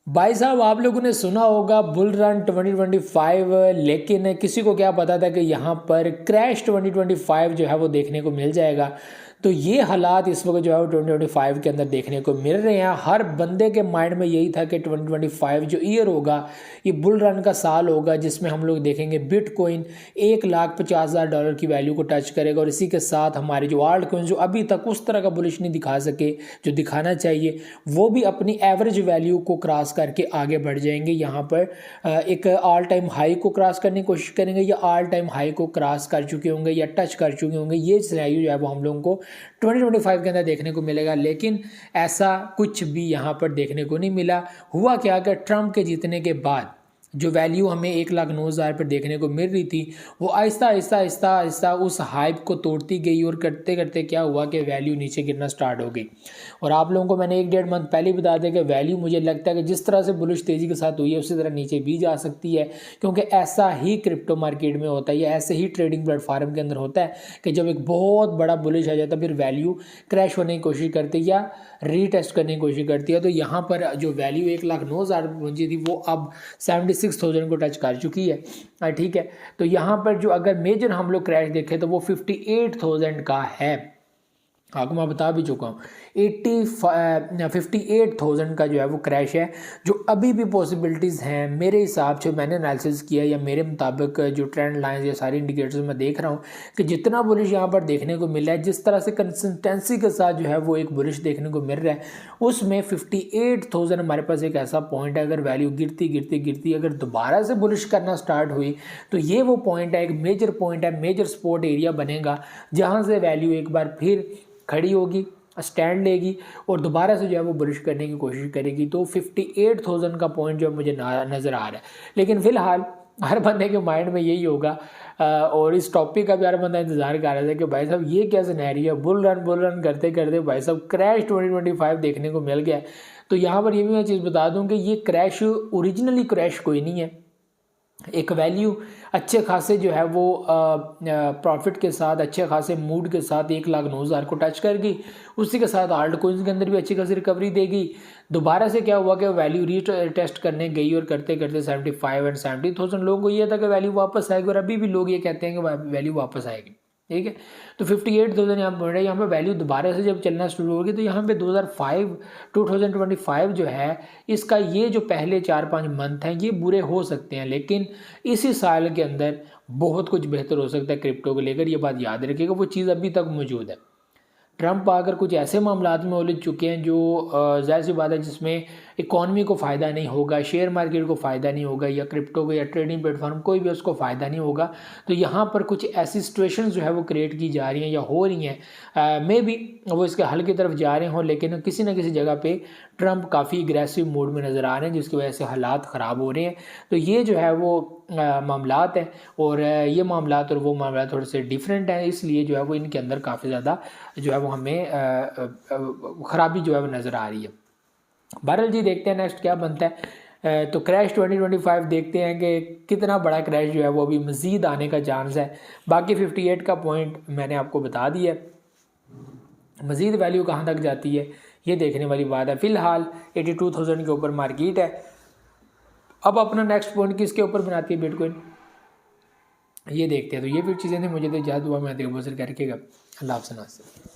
भाई साहब, आप लोगों ने सुना होगा बुल रन 2025, लेकिन किसी को क्या पता था कि यहाँ पर क्रैश 2025 जो है वो देखने को मिल जाएगा। तो ये हालात इस वक्त जो है वो 2025 के अंदर देखने को मिल रहे हैं। हर बंदे के माइंड में यही था कि 2025 जो ईयर होगा ये बुल रन का साल होगा, जिसमें हम लोग देखेंगे बिटकॉइन $1,50,000 की वैल्यू को टच करेगा, और इसी के साथ हमारे जो आल्ट कॉइन जो अभी तक उस तरह का बुलिश नहीं दिखा सके जो दिखाना चाहिए, वो भी अपनी एवरेज वैल्यू को क्रॉस करके आगे बढ़ जाएंगे। यहाँ पर एक ऑल टाइम हाई को क्रॉस करने की कोशिश करेंगे, या ऑल टाइम हाई को क्रॉस कर चुके होंगे या टच कर चुके होंगे। ये सिनेरियो जो है वो हम लोगों को 2025 के अंदर देखने को मिलेगा, लेकिन ऐसा कुछ भी यहाँ पर देखने को नहीं मिला। हुआ क्या कि ट्रंप के जीतने के बाद जो वैल्यू हमें 1,09,000 पर देखने को मिल रही थी, वो आहिस्ता आहिस्ता आहिस्ता आहिस्ता उस हाइप को तोड़ती गई, और करते करते क्या हुआ कि वैल्यू नीचे गिरना स्टार्ट हो गई। और आप लोगों को मैंने 1-1.5 मंथ पहले ही बता दिया कि वैल्यू मुझे लगता है कि जिस तरह से बुलिश तेज़ी के साथ हुई है उसी तरह नीचे भी जा सकती है, क्योंकि ऐसा ही क्रिप्टो मार्केट में होता है, या ऐसे ही ट्रेडिंग प्लेटफॉर्म के अंदर होता है कि जब एक बहुत बड़ा बुलिश आ जाता है फिर वैल्यू क्रैश होने की कोशिश करती है या रीटेस्ट करने की कोशिश करती है। तो यहाँ पर जो वैल्यू 1,09,000 पहुंची थी वो अब 76,000 को टच कर चुकी है। ठीक है, तो यहाँ पर जो अगर मेजर हम लोग क्रैश देखें तो वो 58,000 का है। आपको मैं बता भी चुका हूँ 58,000 का जो है वो क्रैश है, जो अभी भी पॉसिबिलिटीज़ हैं मेरे हिसाब से। मैंने एनालिसिस किया या मेरे मुताबिक जो ट्रेंड लाइंस या सारी इंडिकेटर्स मैं देख रहा हूँ कि जितना बुलिश यहाँ पर देखने को मिल रहा है, जिस तरह से कंसिस्टेंसी के साथ जो है वो एक बुलिश देखने को मिल रहा है, उसमें 58,000 हमारे पास एक ऐसा पॉइंट है। अगर वैल्यू गिरती गिरती गिरती अगर दोबारा से बुलिश करना स्टार्ट हुई तो ये वो पॉइंट है, एक मेजर पॉइंट है, मेजर सपोर्ट एरिया बनेगा, जहाँ से वैल्यू एक बार फिर खड़ी होगी, स्टैंड लेगी और दोबारा से जो है वो बुलिश करने की कोशिश करेगी। तो 58,000 का पॉइंट जो मुझे नज़र आ रहा है। लेकिन फिलहाल हर बंदे के माइंड में यही होगा, और इस टॉपिक का भी हर बंदा इंतजार कर रहा था कि भाई साहब ये क्या सिनेरियो है, बुल रन करते करते भाई साहब क्रैश 2025 देखने को मिल गया। तो यहाँ पर ये भी मैं चीज़ बता दूँ कि ये क्रैश ओरिजिनली क्रैश कोई नहीं है। एक वैल्यू अच्छे खासे जो है वो प्रॉफिट के साथ, अच्छे खासे मूड के साथ 1,09,000 को टच करेगी, उसी के साथ आल्ट कोइंस के अंदर भी अच्छी खासी रिकवरी देगी। दोबारा से क्या हुआ कि वैल्यू रीटेस्ट करने गई और करते करते 75 एंड 70,000 लोगों को ये था कि वैल्यू वापस आएगी, और अभी भी लोग ये कहते हैं कि वैल्यू वापस आएगी। ठीक है, तो 58,000 यहाँ पर यहाँ पे वैल्यू दोबारा से जब चलना शुरू होगी तो यहाँ पे 2025 जो है इसका ये जो पहले 4-5 मंथ हैं ये बुरे हो सकते हैं, लेकिन इसी साल के अंदर बहुत कुछ बेहतर हो सकता है क्रिप्टो को लेकर। ये बात याद रखिएगा, वो चीज़ अभी तक मौजूद है। ट्रंप अगर कुछ ऐसे मामलात में उलझ चुके हैं जो जाहिर सी बात है जिसमें इकॉनमी को फ़ायदा नहीं होगा, शेयर मार्केट को फ़ायदा नहीं होगा, या क्रिप्टो को या ट्रेडिंग प्लेटफॉर्म कोई भी उसको फ़ायदा नहीं होगा, तो यहाँ पर कुछ ऐसी सिचुएशंस जो है वो क्रिएट की जा रही हैं या हो रही हैं। मे बी वो इसके हल की तरफ जा रहे हों, लेकिन किसी न किसी जगह पे ट्रंप काफ़ी एग्रेसिव मोड में नज़र आ रहे हैं, जिसकी वजह से हालात ख़राब हो रहे हैं। तो ये जो है वो मामलात हैं, और ये मामलात और वो मामलात थोड़े से डिफरेंट हैं, इसलिए जो है वो इनके अंदर काफ़ी ज़्यादा जो है वो हमें ख़राबी जो है वो नज़र आ रही है। बहरहाल जी, देखते हैं नेक्स्ट क्या बनता है। तो क्रैश 2025 देखते हैं कि कितना बड़ा क्रैश जो है वो अभी मज़ीद आने का चांस है। बाकी 58 का पॉइंट मैंने आपको बता दिया, मज़ीद वैल्यू कहाँ तक जाती है ये देखने वाली बात है। फ़िलहाल 82,000 के ऊपर मार्केट है। अब अपना नेक्स्ट पॉइंट किसके ऊपर बनाती है बिटकॉइन, ये देखते हैं। तो ये फिर चीज़ें थी, मुझे तो इजाज़त हुआ, मैं देखो बसर करके अल्लाह हाफ़िज़।